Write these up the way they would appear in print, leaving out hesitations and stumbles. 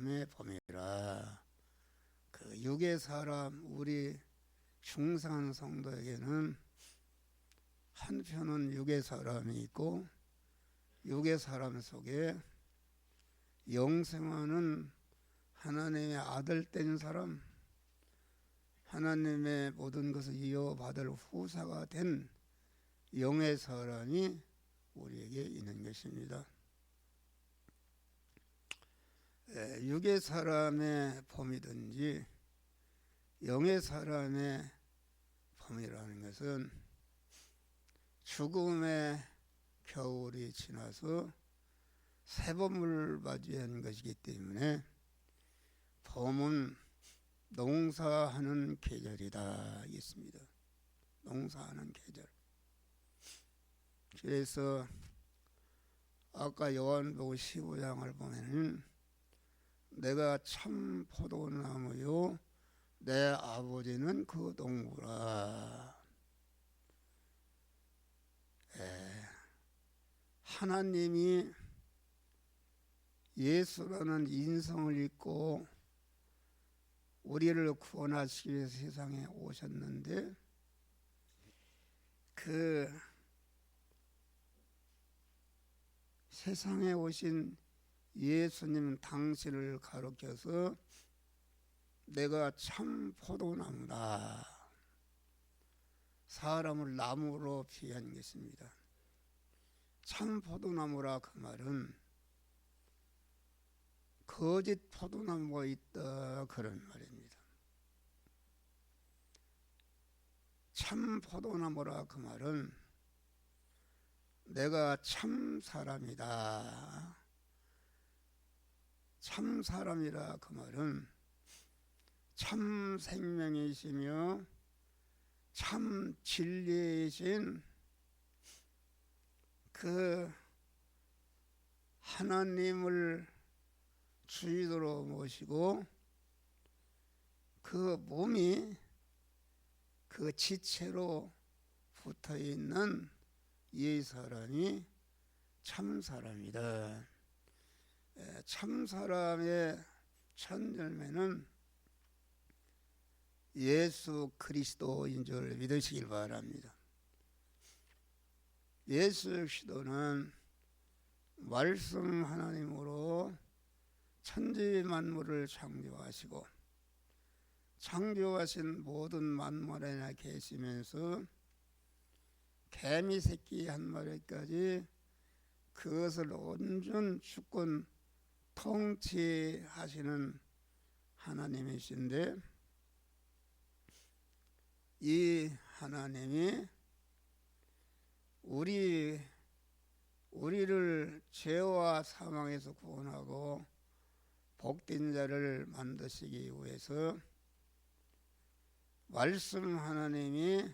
사람의 범이라. 그 육의 사람, 우리 중상한 성도에게는 한편은 육의 사람이 있고 육의 사람 속에 영생하는 하나님의 아들 된 사람, 하나님의 모든 것을 이어받을 후사가 된 영의 사람이 우리에게 있는 것입니다. 육의 사람의 범이든지 영의 사람의 범이라는 것은 죽음의 겨울이 지나서 새봄을 맞이한 것이기 때문에 범은 농사하는 계절이다 있습니다. 농사하는 계절. 그래서 아까 요한복음 15장을 보면은 내가 참 포도나무요 내 아버지는 그 농부라. 하나님이 예수라는 인성을 입고 우리를 구원하시기 위해서 세상에 오셨는데 그 세상에 오신 예수님 당신을 가르쳐서 내가 참 포도나무다. 사람을 나무로 비유한 것입니다. 참 포도나무라 그 말은 거짓 포도나무가 있다 그런 말입니다. 참 포도나무라 그 말은 내가 참 사람이다. 참 사람이라 그 말은 참 생명이시며 참 진리이신 그 하나님을 주인으로 모시고 그 몸이 그 지체로 붙어 있는 이 사람이 참 사람이다. 참 사람의 첫 열매는 예수 그리스도인 줄 믿으시길 바랍니다. 예수 그리스도는 말씀 하나님으로 천지 만물을 창조하시고 창조하신 모든 만물에 계시면서 개미 새끼 한 마리까지 그것을 온전 주권 통치하시는 하나님이신데 이 하나님이 우리를 죄와 사망에서 구원하고 복된 자를 만드시기 위해서 말씀 하나님이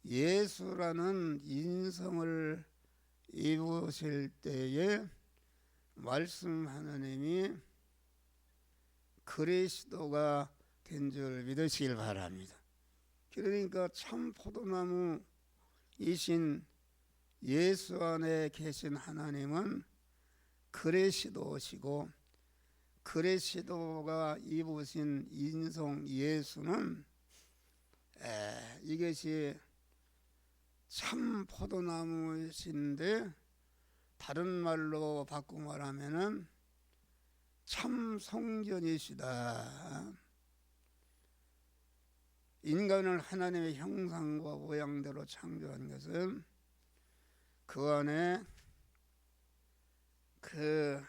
예수라는 인성을 입으실 때에 말씀 하나님이 그리스도가 된 줄 믿으시길 바랍니다. 그러니까 참 포도나무이신 예수 안에 계신 하나님은 그리스도시고 그리스도가 입으신 인성 예수는 이것이 참 포도나무이신데 다른 말로 바꾸고 말하면은 참 성전이시다. 인간을 하나님의 형상과 모양대로 창조한 것은 그 안에 그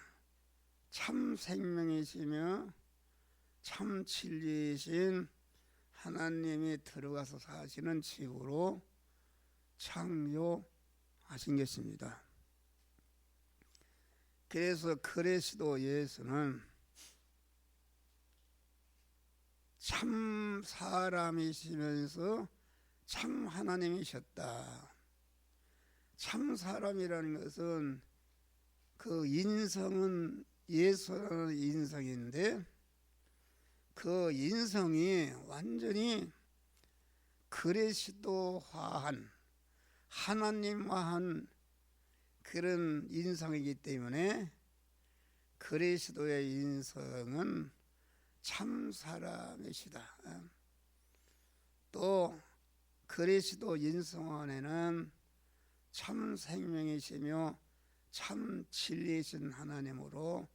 참 생명이시며 참 진리이신 하나님이 들어가서 사시는 집으로 창조하신 것입니다. 그래서 그리스도 예수는 참 사람이시면서 참 하나님이셨다. 참 사람이라는 것은 그 인성은 예수라는 인성인데 그 인성이 완전히 그리스도화한 하나님화한 그런 인성이기 때문에 그리스도의 인성은 참 사람이시다. 또 그리스도 인성 안에는 참 생명이시며 참 진리이신 하나님으로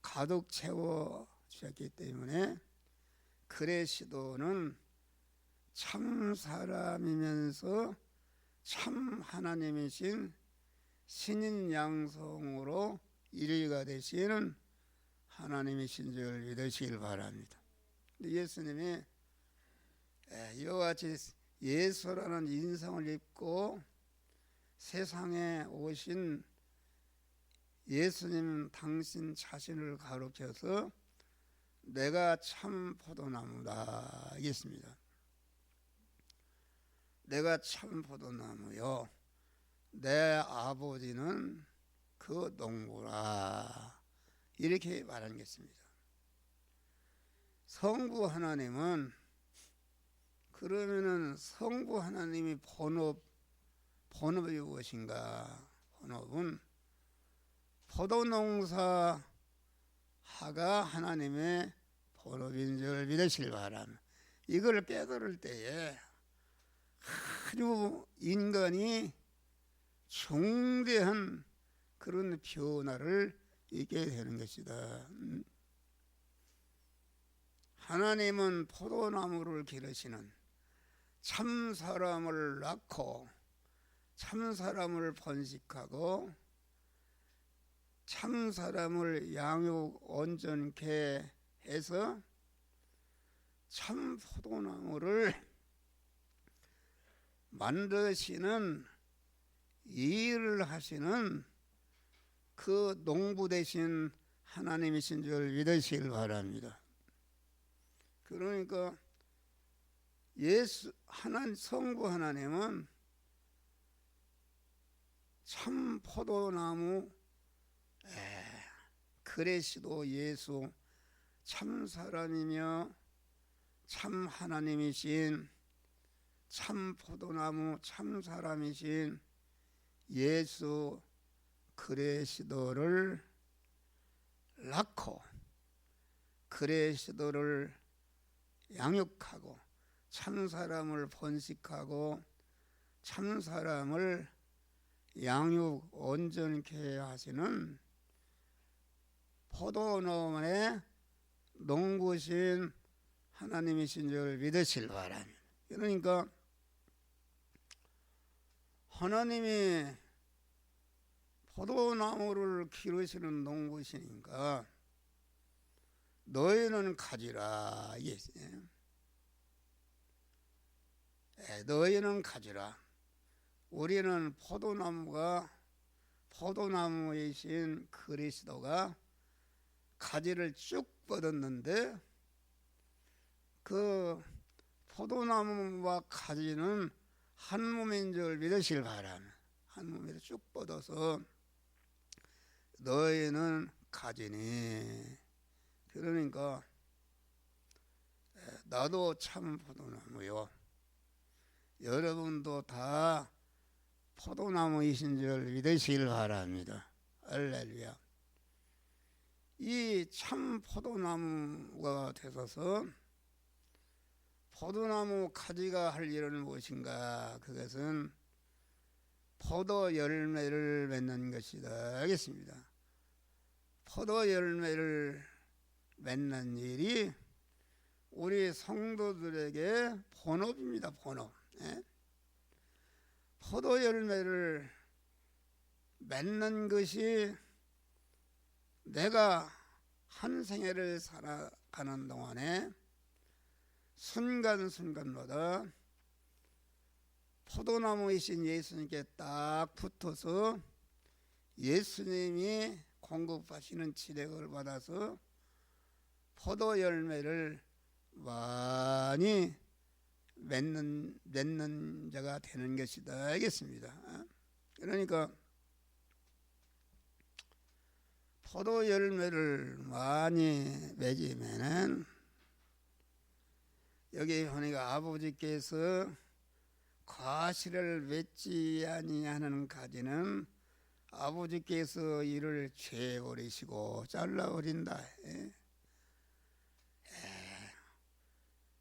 가득 채워 주셨기 때문에 그리스도는 참 사람이면서 참 하나님이신 신인 양성으로 일위가 되시는 하나님이신 줄 믿으시길 바랍니다. 예수님이 이와 같이 예수라는 인성을 입고 세상에 오신 예수님 당신 자신을 가르쳐서 내가 참 포도나무다 하겠습니다. 내가 참 포도나무요 내 아버지는 그 농부라 이렇게 말하는 것입니다. 성부 하나님은 그러면은 성부 하나님이 본업이 무엇인가? 본업은 포도농사 하가 하나님의 본업인 줄 믿으시길 바랍니다. 이걸 깨달을 때에 아주 인간이 중대한 그런 변화를 있게 되는 것이다. 하나님은 포도나무를 기르시는 참 사람을 낳고 참 사람을 번식하고 참 사람을 양육 온전케 해서 참 포도나무를 만드시는 일을 하시는 그 농부 되신 하나님이신 줄 믿으시길 바랍니다. 그러니까 성부 하나님은 참 포도나무 그리스도 예수 참 사람이며 참 하나님이신 참 포도나무 참 사람이신 예수 그리스도를 낳고 그리스도를 양육하고 참 사람을 번식하고 참 사람을 양육 온전케 하시는 포도농의 농부신 하나님이신 줄 믿으실 바랍니다. 그러니까 하나님이 포도나무를 기르시는 농부시니까 너희는 가지라. 너희는 가지라. 우리는 포도나무이신 그리스도가 가지를 쭉 뻗었는데 그 포도나무와 가지는 한 몸인 줄 믿으시길 바랍니다. 한 몸으로 쭉 뻗어서 너희는 가지니. 그러니까 나도 참 포도나무요. 여러분도 다 포도나무이신 줄 믿으시길 바랍니다. 할렐루야. 이 참 포도나무가 되셔서 포도나무 가지가 할 일은 무엇인가? 그것은 포도 열매를 맺는 것이다 하겠습니다. 포도 열매를 맺는 일이 우리 성도들에게 본업입니다. 본업. 포도 열매를 맺는 것이 내가 한 생애를 살아가는 동안에 순간순간마다 포도나무이신 예수님께 딱 붙어서 예수님이 공급하시는 지력을 받아서 포도 열매를 많이 맺는 자가 되는 것이다 알겠습니다. 그러니까 포도 열매를 많이 맺으면은 여기 보니까 아버지께서 과실을 맺지 아니하는 가지는 아버지께서 이를 죄버리시고 잘라버린다.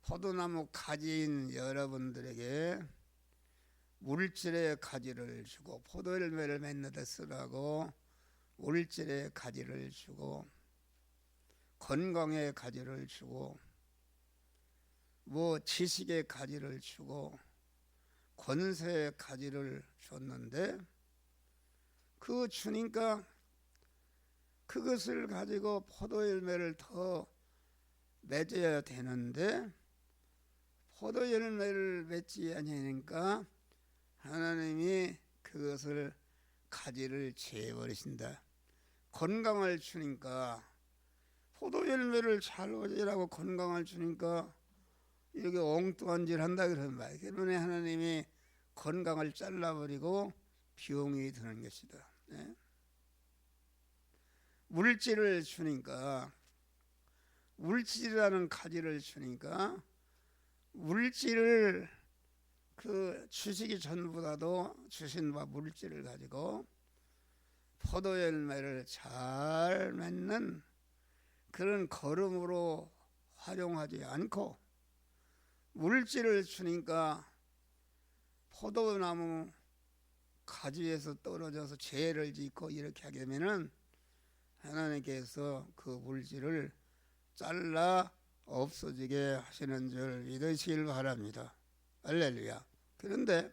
포도나무 가지인 여러분들에게 물질의 가지를 주고 포도열매를 맺는 데 쓰라고 물질의 가지를 주고 건강의 가지를 주고 뭐 지식의 가지를 주고 권세의 가지를 줬는데 그 주니까 그것을 가지고 포도열매를 더 맺어야 되는데 포도열매를 맺지 아니하니까 하나님이 그것을 가지를 재버리신다. 건강을 주니까 포도열매를 잘 맺으라고 건강을 주니까 이렇게 엉뚱한 짓 한다 그런 말. 그러면 하나님이 건강을 잘라버리고 병이 드는 것이다. 물질을 주니까 물질이라는 가지를 주니까 물질을 그 주시기 전보다도 주신 바 물질을 가지고 포도열매를 잘 맺는 그런 걸음으로 활용하지 않고 물질을 주니까 포도나무 가지에서 떨어져서 죄를 짓고 이렇게 하게 되면은 하나님께서 그 물질을 잘라 없어지게 하시는 줄 믿으시길 바랍니다. 할렐루야. 그런데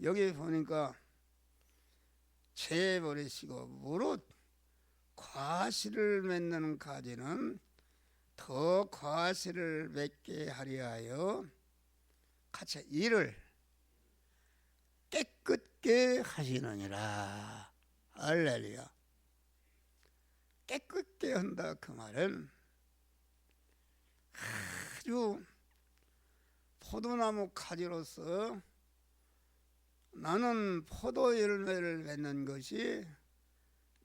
여기 보니까 죄 버리시고 무릇 과실을 맺는 가지는 더 과실을 맺게 하리하여 같이 이를 깨끗게 하시느니라. 할렐루야. 깨끗게 한다 그 말은 아주 포도나무 가지로서 나는 포도 열매를 맺는 것이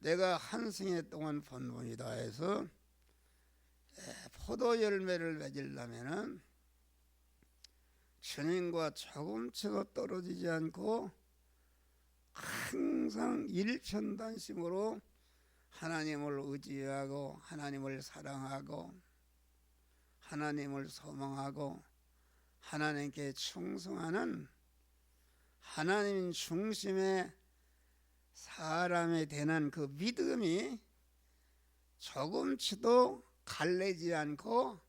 내가 한 생애 동안 본분이다 해서 포도 열매를 맺으려면은 주님과 조금치도 떨어지지 않고 항상 일편단심으로 하나님을 의지하고 하나님을 사랑하고 하나님을 소망하고 하나님께 충성하는 하나님 중심의 사람이 되는 그 믿음이 조금치도 갈래지 않고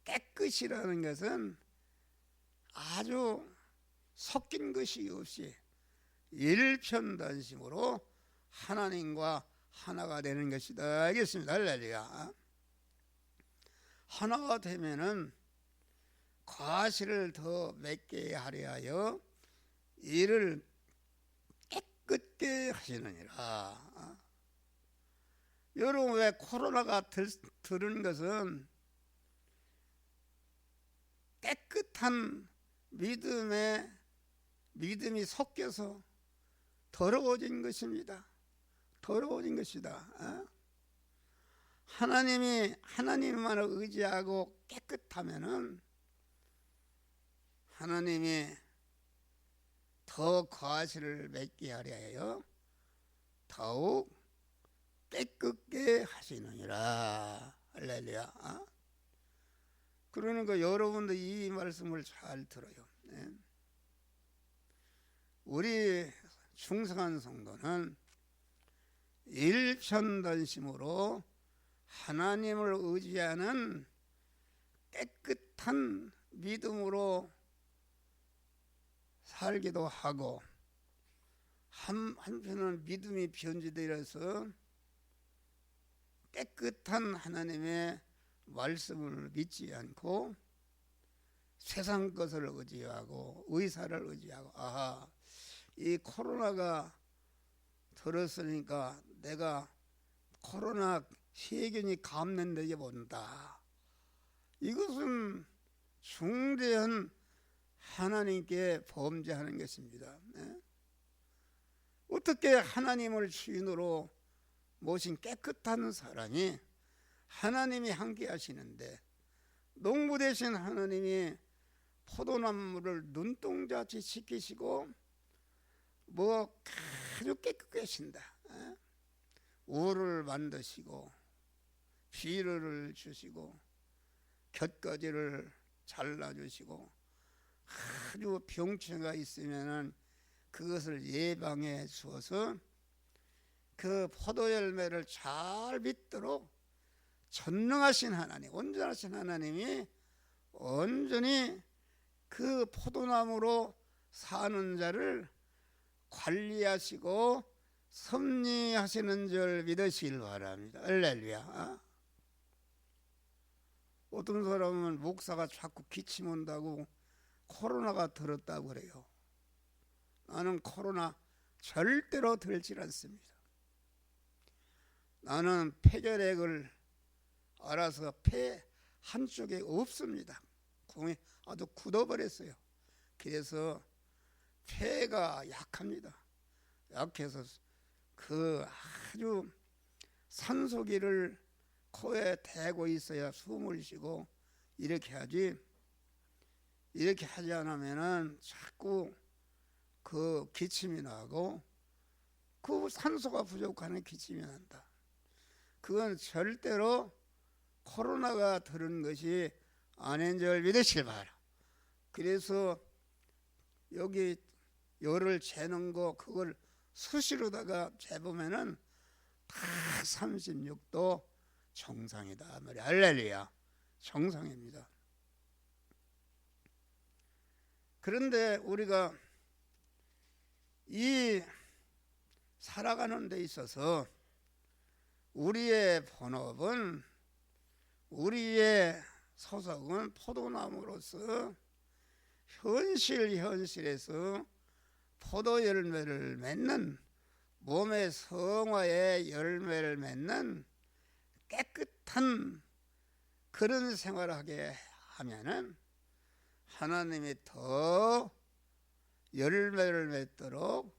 깨끗이라는 것은 아주 섞인 것이 없이 일편단심으로 하나님과 하나가 되는 것이다. 알겠습니다. 할렐루야. 하나가 되면은 과실을 더 맺게 하려 하여 이를 깨끗게 하시느니라. 여러분 왜 코로나가 들은 것은 깨끗한 믿음이 섞여서 더러워진 것입니다. 더러워진 것이다. 하나님만을 의지하고 깨끗하면은 하나님이 더 과실을 맺게 하려 하여 더욱 깨끗게 하시느니라. 할렐루야. 그러니까 여러분도 이 말씀을 잘 들어요. 우리 충성한 성도는 일편단심으로 하나님을 의지하는 깨끗한 믿음으로 살기도 하고 한편은 믿음이 변질되어서 깨끗한 하나님의 말씀을 믿지 않고 세상 것을 의지하고 의사를 의지하고 이 코로나가 들었으니까 내가 코로나 세균이 감염되게 본다. 이것은 중대한 하나님께 범죄하는 것입니다. 어떻게 하나님을 주인으로 모신 깨끗한 사람이 하나님이 함께 하시는데 농부 되신 하나님이 포도나무를 눈동자치 시키시고 뭐 아주 깨끗하신다. 우를 만드시고 비료를 주시고 곁가지를 잘라주시고 아주 병치가 있으면은 그것을 예방해 주어서 그 포도 열매를 잘 맺도록 전능하신 하나님, 온전하신 하나님이 온전히 그 포도나무로 사는 자를 관리하시고 섭리하시는 줄 믿으시길 바랍니다. 할렐루야. 어떤 사람은 목사가 자꾸 기침 온다고 코로나가 들었다고 그래요. 나는 코로나 절대로 들질 않습니다. 나는 폐결핵을 알아서 폐 한쪽에 없습니다. 공이 아주 굳어버렸어요. 그래서 폐가 약합니다. 약해서 그 아주 산소기를 코에 대고 있어야 숨을 쉬고 이렇게 하지. 이렇게 하지 않으면은 자꾸 그 기침이 나고 그 산소가 부족하는 기침이 난다. 그건 절대로 코로나가 들은 것이 아닌 줄 믿으시길 바라. 그래서 여기 열을 재는 거 그걸 수시로다가 재보면은 다 36도 정상이다 말이야. 할렐루야. 정상입니다. 그런데 우리가 이 살아가는 데 있어서 우리의 본업은, 우리의 소속은 포도나무로서 현실에서 포도 열매를 맺는, 몸의 성화의 열매를 맺는 깨끗한 그런 생활을 하게 하면은 하나님이 더 열매를 맺도록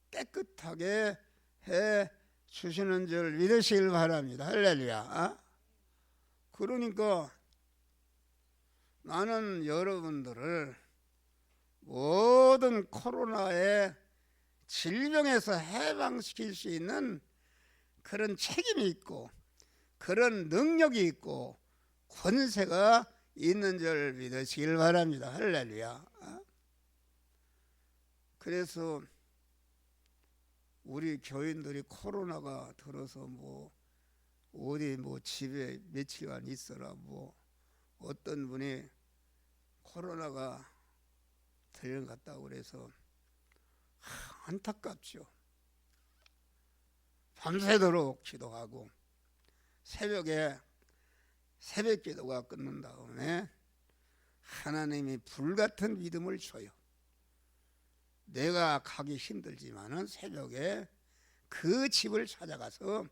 깨끗하게 해 주시는 줄 믿으시길 바랍니다. 할렐루야. 그러니까 나는 여러분들을 모든 코로나의 질병에서 해방시킬 수 있는 그런 책임이 있고 그런 능력이 있고 권세가 있는 줄 믿으시길 바랍니다. 할렐루야. 그래서 우리 교인들이 코로나가 들어서 어디 집에 며칠간 있어라 어떤 분이 코로나가 들린 것 같다고 그래서 안타깝죠. 밤새도록 기도하고 새벽에 새벽 기도가 끝난 다음에 하나님이 불같은 믿음을 줘요. 내가 가기 힘들지만은 새벽에 그 집을 찾아가서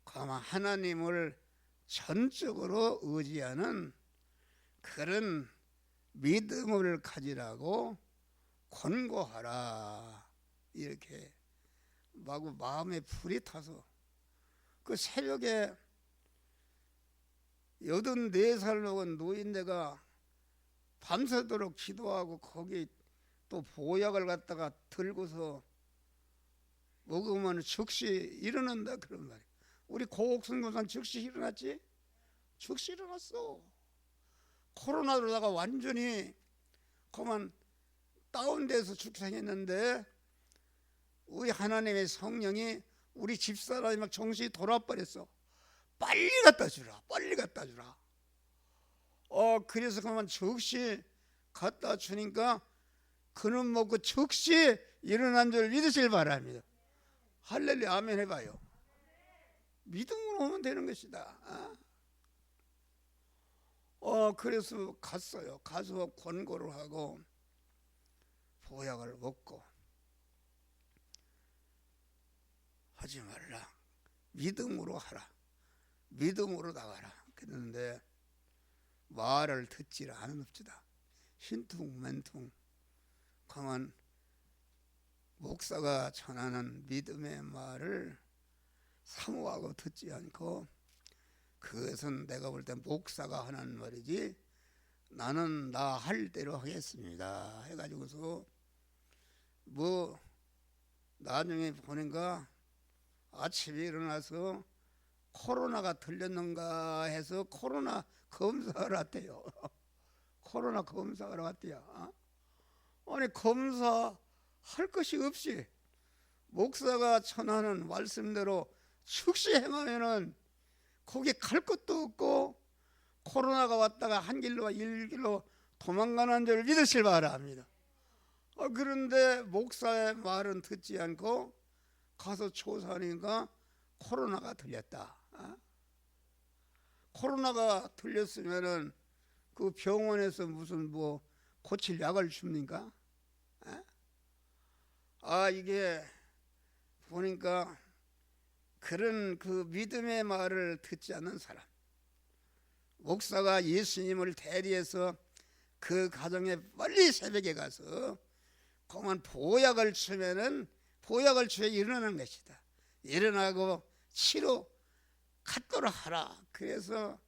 아마 하나님을 전적으로 의지하는 그런 믿음을 가지라고 권고하라. 이렇게 마음에 불이 타서 그 새벽에 84살 먹은 노인네가 밤새도록 기도하고 거기 또 보약을 갖다가 들고서 먹으면 즉시 일어난다 그런 말이에요. 우리 고옥선교사는 즉시 일어났지? 즉시 일어났어. 코로나로다가 완전히 그만 다운돼서 죽생했는데 우리 하나님의 성령이 우리 집사람이 막 정신이 돌아버렸어. 빨리 갖다 주라. 빨리 갖다 주라. 그래서 그만 즉시 갖다 주니까 그는 먹고 즉시 일어난 줄 믿으시길 바랍니다. 할렐루야. 아멘 해봐요. 믿음으로 오면 되는 것이다. 그래서 갔어요. 가서 권고를 하고 보약을 먹고 하지 말라. 믿음으로 하라. 믿음으로 나가라. 그랬는데 말을 듣지 않읍시다. 흰퉁맨퉁 가만 목사가 전하는 믿음의 말을 사모하고 듣지 않고 그것은 내가 볼 때 목사가 하는 말이지 나는 나 할 대로 하겠습니다 해가지고서 나중에 보니까 아침에 일어나서 코로나가 들렸는가 해서 코로나 검사를 왔대요. 코로나 검사를 왔대요. 아니 검사할 것이 없이 목사가 전하는 말씀대로 즉시 행하면은 거기 갈 것도 없고 코로나가 왔다가 한 길로 일길로 도망가는 줄 믿으실 바랍니다. 그런데 목사의 말은 듣지 않고 가서 조사하니까 코로나가 들렸다. 코로나가 들렸으면은 그 병원에서 무슨 뭐 고칠 약을 줍니까? 이게 보니까 그런 그 믿음의 말을 듣지 않는 사람, 목사가 예수님을 대리해서 그 가정에 빨리 새벽에 가서 그만 보약을 주면은 보약을 주에 일어나는 것이다. 일어나고 치료 갖도록 하라. 그래서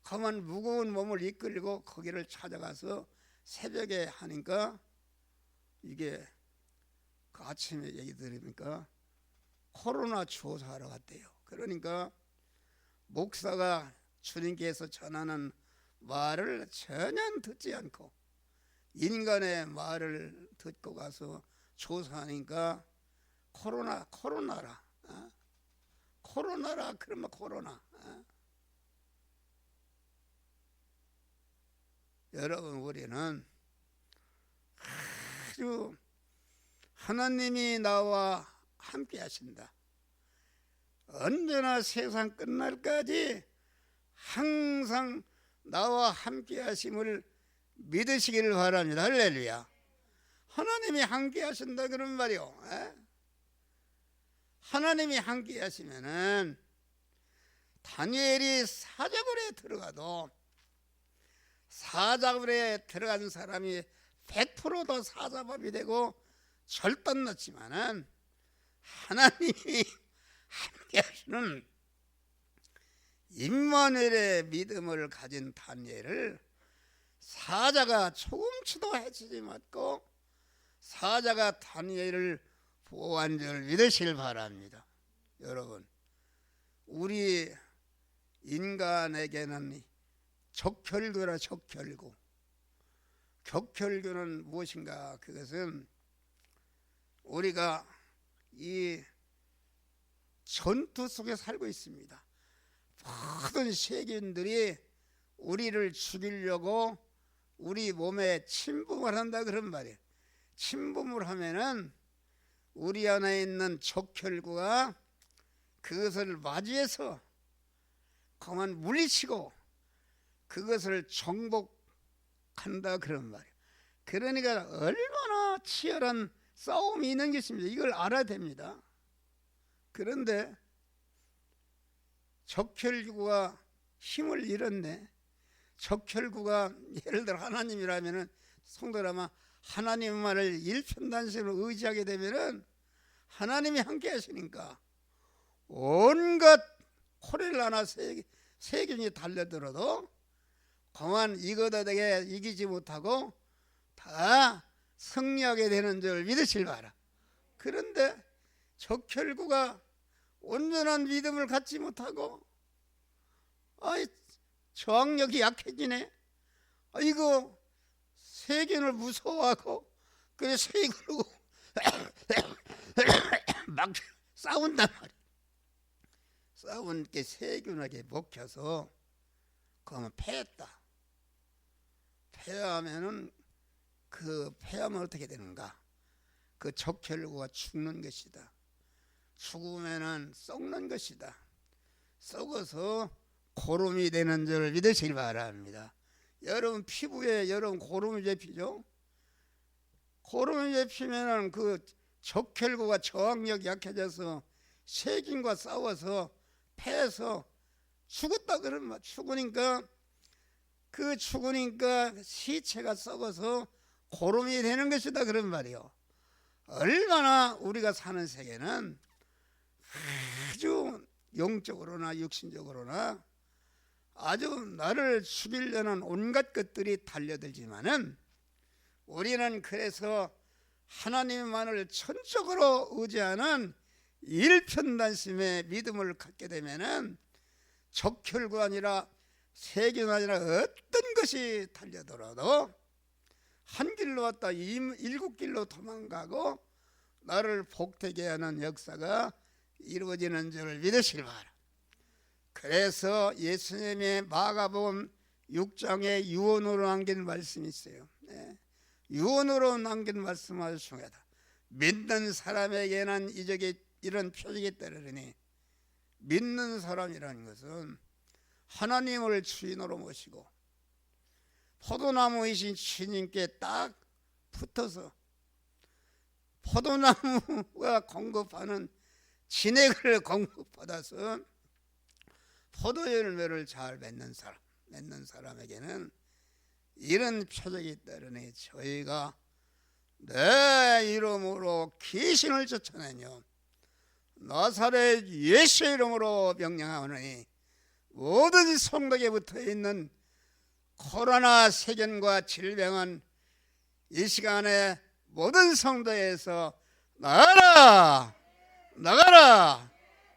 그만 무거운 몸을 이끌고 거기를 찾아가서 새벽에 하니까 이게 그 아침에 얘기 들으니까 코로나 조사하러 갔대요. 그러니까 목사가 주님께서 전하는 말을 전혀 듣지 않고 인간의 말을 듣고 가서 조사하니까 코로나라. 코로나라. 그러면 코로나. 여러분, 우리는 아주 하나님이 나와 함께 하신다. 언제나 세상 끝날까지 항상 나와 함께 하심을 믿으시기를 바랍니다. 할렐루야. 하나님이 함께 하신다 그런 말이요. 하나님이 함께 하시면은 다니엘이 사자굴에 들어가도 사자굴에 들어간 사람이 100% 더 사자밥이 되고 절단 났지만은 하나님이 함께 하시는 임마누엘의 믿음을 가진 다니엘을 사자가 조금치도 해치지 않고 사자가 다니엘을 보호한 줄 믿으실 바랍니다. 여러분, 우리 인간에게는 적혈구라. 적혈구. 적혈구는 무엇인가? 그것은 우리가 이 전투 속에 살고 있습니다. 모든 세균들이 우리를 죽이려고 우리 몸에 침범을 한다 그런 말이에요. 침범을 하면은 우리 안에 있는 적혈구가 그것을 맞이해서 그만 물리치고 그것을 정복한다 그런 말이에요. 그러니까 얼마나 치열한 싸움이 있는 것입니다. 이걸 알아야 됩니다. 그런데 적혈구가 힘을 잃었네. 적혈구가 예를 들어 하나님이라면은 성도라면 하나님 말을 일편단심으로 의지하게 되면은 하나님이 함께 하시니까 온갖 코렐라나 세균이 달려들어도 그만 이거다 되게 이기지 못하고 다 승리하게 되는 줄 믿으실 바라. 그런데 적혈구가 온전한 믿음을 갖지 못하고 저항력이 약해지네. 이거 세균을 무서워하고 그래 세균으로 막 싸운단 말이야. 싸운 게 세균에게 먹혀서 그러면 패했다. 패하면은 그 패하면 어떻게 되는가? 그 적혈구가 죽는 것이다. 죽으면은 썩는 것이다. 썩어서 고름이 되는 줄 믿으시기 바랍니다. 여러분 피부에 여러분 고름이 잡히죠? 고름이 잡히면은 그 적혈구가 저항력이 약해져서 세균과 싸워서 패해서 죽었다 그런 말. 죽으니까 시체가 썩어서 고름이 되는 것이다 그런 말이요. 얼마나 우리가 사는 세계는 아주 영적으로나 육신적으로나 아주 나를 죽이려는 온갖 것들이 달려들지만은 우리는 그래서 하나님만을 전적으로 의지하는 일편단심의 믿음을 갖게 되면은 적혈구 아니라 세균 아니라 어떤 것이 달려들어도 한 길로 왔다 일곱 길로 도망가고 나를 복되게 하는 역사가 이루어지는 줄 믿으시기 바랍니다. 그래서 예수님의 마가복음 6장에 유언으로 남긴 말씀이 있어요. 유언으로 남긴 말씀 아주 중요하다. 믿는 사람에게는 이런 표적이 따르니, 믿는 사람이라는 것은 하나님을 주인으로 모시고 포도나무이신 주님께 딱 붙어서 포도나무가 공급하는 진액을 공급받아서 포도 열매를 잘 맺는 사람에게는 이런 표적이 따르니, 저희가 내 이름으로 귀신을 쫓아내며 나사렛 예수의 이름으로 명령하오니 모든 성벽에 붙어있는 코로나 세균과 질병은 이 시간에 모든 성도에서 나가라, 나가라,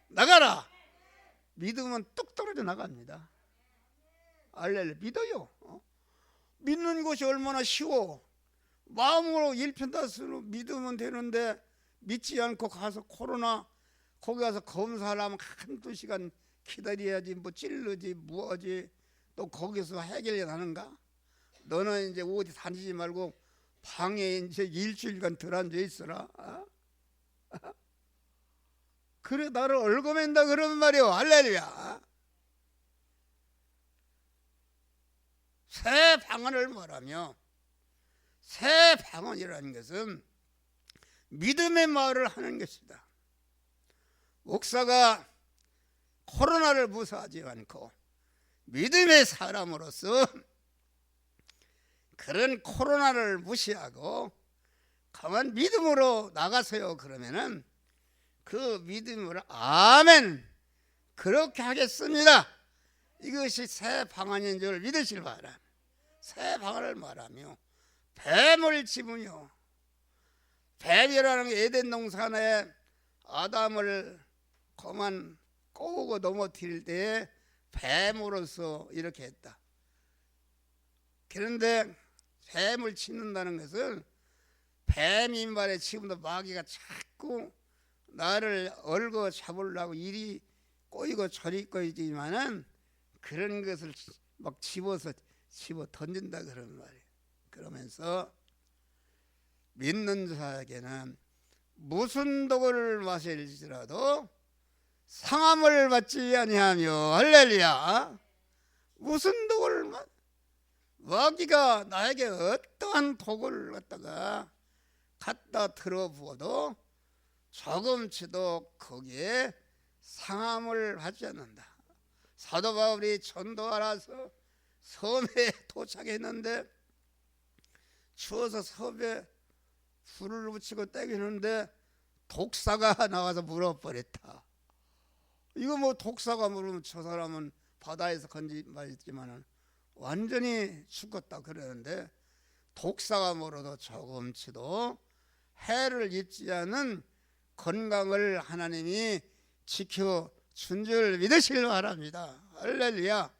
나가라. 믿으면 뚝 떨어져 나갑니다. 알렐루야. 믿어요. 믿는 것이 얼마나 쉬워. 마음으로 일편단심으로 믿으면 되는데, 믿지 않고 가서 코로나 거기 가서 검사를 하면 한두 시간 기다려야지, 뭐 찔르지 뭐하지, 또 거기서 해결이 나는가? 너는 이제 어디 다니지 말고 방에 이제 일주일간 들어앉아 있어라. 그래 나를 얽어맨다 그러는 말이오. 할렐루야. 새 방언을 말하며, 새 방언이라는 것은 믿음의 말을 하는 것이다. 목사가 코로나를 무사하지 않고 믿음의 사람으로서 그런 코로나를 무시하고 가만 믿음으로 나가세요 그러면은 그 믿음으로 아멘 그렇게 하겠습니다. 이것이 새 방언인 줄 믿으시길 바랍니다. 새 방언을 말하며 뱀을 집으며, 뱀이라는 게 에덴 동산에 아담을 그만 꼬우고 넘어뜨릴 때에 뱀으로서 이렇게 했다. 그런데 뱀을 칩는다는 것은 뱀 인발에 지금도 마귀가 자꾸 나를 얽어 잡으려고 이리 꼬이고 저리 꼬이지만은 그런 것을 막 집어 던진다 그런 말이에요. 그러면서 믿는 자에게는 무슨 독을 마실지라도 상함을 받지 아니하며, 할렐루야. 무슨 독을 마귀가 나에게 어떠한 독을 갖다 들어부어도 조금치도 거기에 상함을 받지 않는다. 사도 바울이 전도하라서 섬에 도착했는데 추워서 섬에 불을 붙이고 떼기는데 독사가 나와서 물어버렸다. 이거 뭐 독사가 물으면 저 사람은 바다에서 건지만 완전히 죽었다 그러는데, 독사가 물어도 조금치도 해를 입지 않은 건강을 하나님이 지켜준 줄 믿으시길 바랍니다. 할렐루야.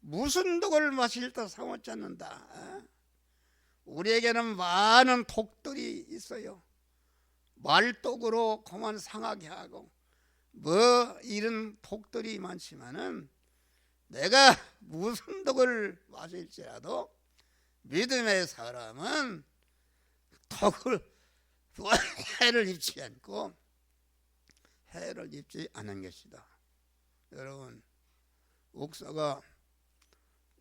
무슨 독을 마실다 상하지 않는다. 우리에게는 많은 독들이 있어요. 말독으로 그만 상하게 하고 뭐 이런 독들이 많지만은, 내가 무슨 독을 마실지라도 믿음의 사람은 독을 해를 입지 않고 해를 입지 않은 것이다. 여러분, 목사가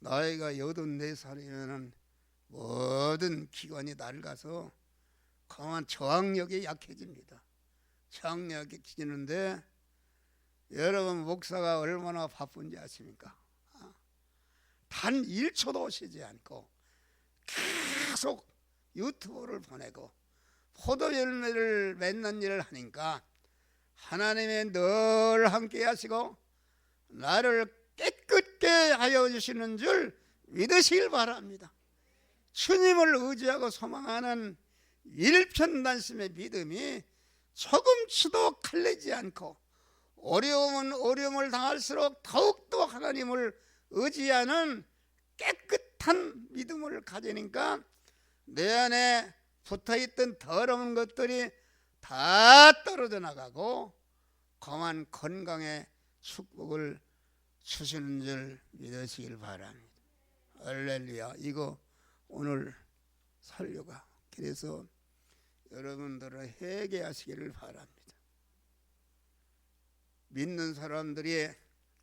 나이가 84살이면은 모든 기관이 낡아서 강한 저항력이 약해집니다. 저항력이 약해지는데, 여러분 목사가 얼마나 바쁜지 아십니까? 단 1초도 쉬지 않고 계속 유튜브를 보내고 포도 열매를 맺는 일을 하니까 하나님이 늘 함께 하시고 나를 깨끗게 하여 주시는 줄 믿으시길 바랍니다. 주님을 의지하고 소망하는 일편단심의 믿음이 조금치도 갈리지 않고 어려움은 어려움을 당할수록 더욱더 하나님을 의지하는 깨끗한 믿음을 가지니까 내 안에 붙어있던 더러운 것들이 다 떨어져 나가고 거만 건강의 축복을 주시는 줄 믿으시길 바랍니다. 할렐루야. 이거 오늘 설교가 그래서 여러분들은 회개하시기를 바랍니다. 믿는 사람들이,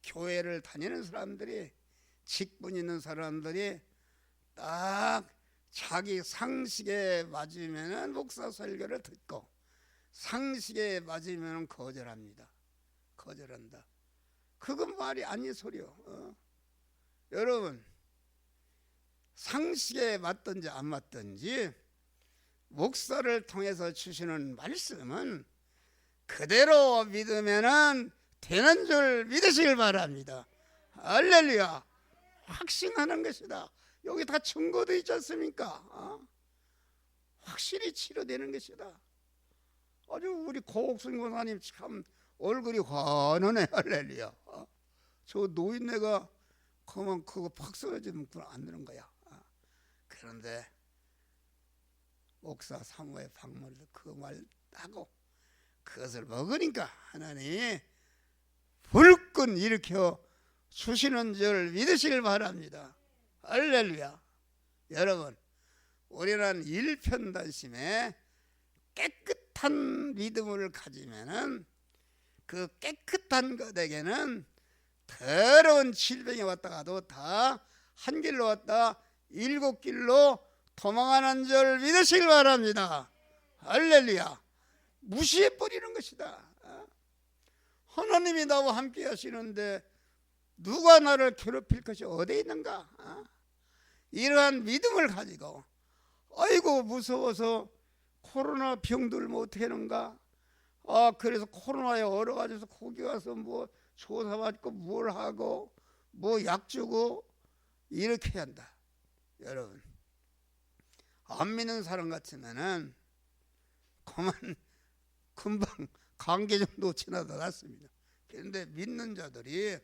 교회를 다니는 사람들이, 직분 있는 사람들이 딱 자기 상식에 맞으면 목사 설교를 듣고 상식에 맞으면 거절합니다. 거절한다. 그건 말이 아닌 소리요. 여러분, 상식에 맞든지 안 맞든지 목사를 통해서 주시는 말씀은 그대로 믿으면 되는 줄 믿으시길 바랍니다. 할렐루야. 확신하는 것이다. 여기 다 증거도 있지 않습니까? 확실히 치료되는 것이다. 아주 우리 고옥순 권사님 참 얼굴이 환하네. 할렐루야. 저 노인네가 그만 그거 박수해주면 안 되는 거야. 그런데 목사 사모의 방문도 그 말 하고 그것을 먹으니까 하나님이 불끈 일으켜 주시는 줄 믿으시길 바랍니다. 할렐루야. 여러분, 우리는 일편단심에 깨끗한 믿음을 가지면은 그 깨끗한 것에게는 더러운 질병이 왔다가도 다 한 길로 왔다 7길로 도망하는 줄 믿으시길 바랍니다. 할렐루야. 무시해버리는 것이다. 하나님이 나와 함께 하시는데 누가 나를 괴롭힐 것이 어디 있는가? 이러한 믿음을 가지고 아이고 무서워서 코로나 병들면 어떻게 하는가? 그래서 코로나에 얼어가지고 거기 가서 뭐 조사받고 뭘 하고 뭐 약 주고 이렇게 한다. 여러분, 안 믿는 사람 같으면은 그만 금방 감기 정도 지나다 낫습니다. 그런데 믿는 자들이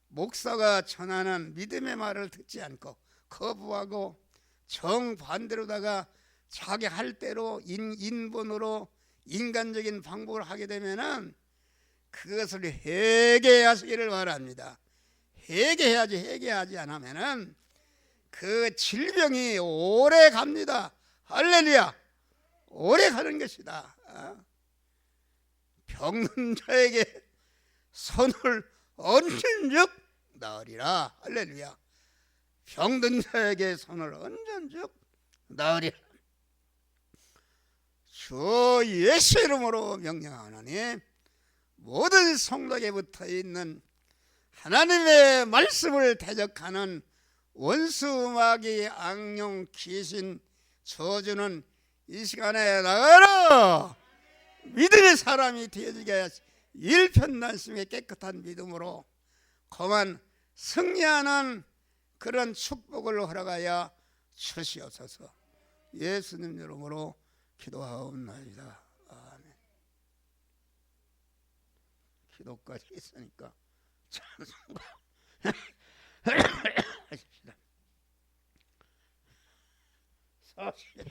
목사가 전하는 믿음의 말을 듣지 않고 거부하고 정반대로다가 자기 할 대로 인본으로 인간적인 방법을 하게 되면은 그것을 회개하시기를 바랍니다. 회개해야지. 회개하지 않으면은 그 질병이 오래 갑니다. 할렐루야. 오래 가는 것이다. 병든 자에게 손을 얹은즉 나으리라. 할렐루야. 병든 자에게 손을 얹은즉 나으리라. 주 예수 이름으로 명령하노니 모든 성도에 붙어있는 하나님의 말씀을 대적하는 원수 마귀 악령 귀신 저주는 이 시간에 나가라. 믿음의 사람이 되어지게 하시 일편단심의 깨끗한 믿음으로 거만 승리하는 그런 축복을 허락하여 주시옵소서. 예수님 이름으로 기도하옵나이다. 아멘. 기도까지 있으니까 찬송가 하십시다. 사실